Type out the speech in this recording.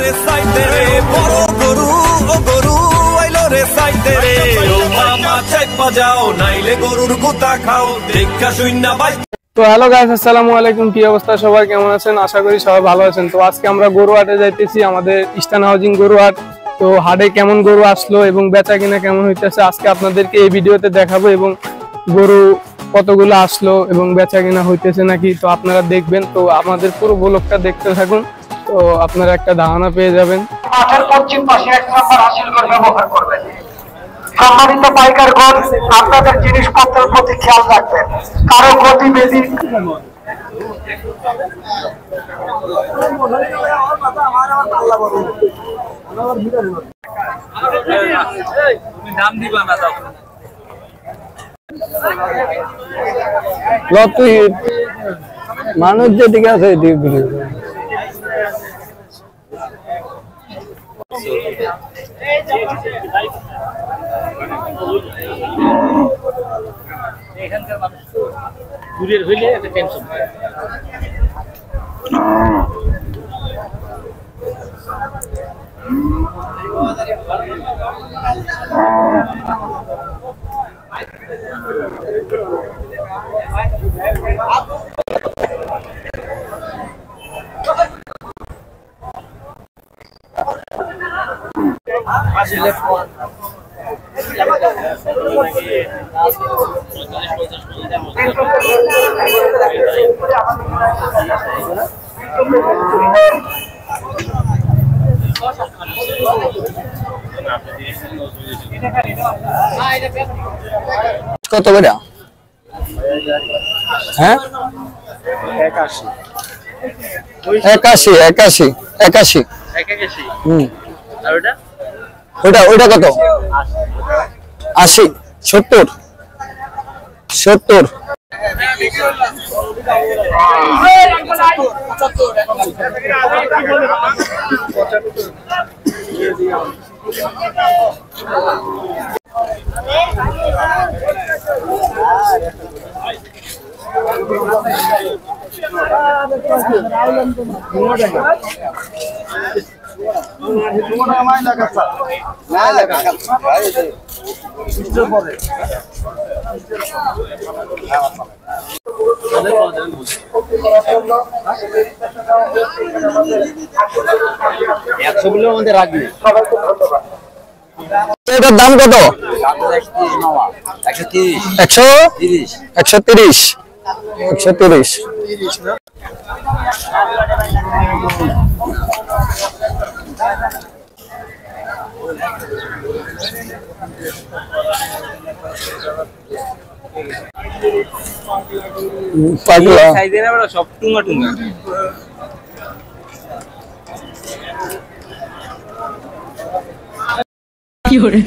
রে সাইতে রে বড় গরু ও গরু আইলো রে সাইতে রে ও মামা চাইপা যাও নাইলে গরুর গুতা খাও দেখা শুইনা বাই। তো হ্যালো গাইস, আসসালামু আলাইকুম। কি অবস্থা সবার, কেমন আছেন? আশা করি সবাই ভালো আছেন। তো আজকে আমরা গরু হাটে যাইতেছি, আমাদের ইস্টার্ন হাউজিং গরু হাট। তো হাটে কেমন গরু আসলো এবং বেচা কিনা কেমন হইতেছে আজকে আপনাদেরকে এই ভিডিওতে দেখাবো, এবং গরু কতগুলো আসলো এবং বেচা কিনা হইতেছে নাকি তো আপনারা দেখবেন। তো আমাদের পুরো ব্লগটা দেখতে থাকুন, তো আপনারা একটা ধারণা পেয়ে যাবেন। মাঠের পশ্চিম পাশে 1 নম্বর হাসিলগড় ব্যবহার করবেন। সম্মানিত পাইকারগণ, আপনাদের জিনিসপত্রের প্রতি খেয়াল রাখবেন, কারো গতিবিধি মানুষ যেদিকে আছে এখানকার মানুষ দূরের হইলে একটা টেনশন হয়। কত করে? হ্যাঁ, 81 81 81। আর ওটা ওইটা কত? 80 70 70। এটার দাম কত? 130। পাগলা সাইজে না বড়, সব টুঙ্গা টুঙ্গা। কি করে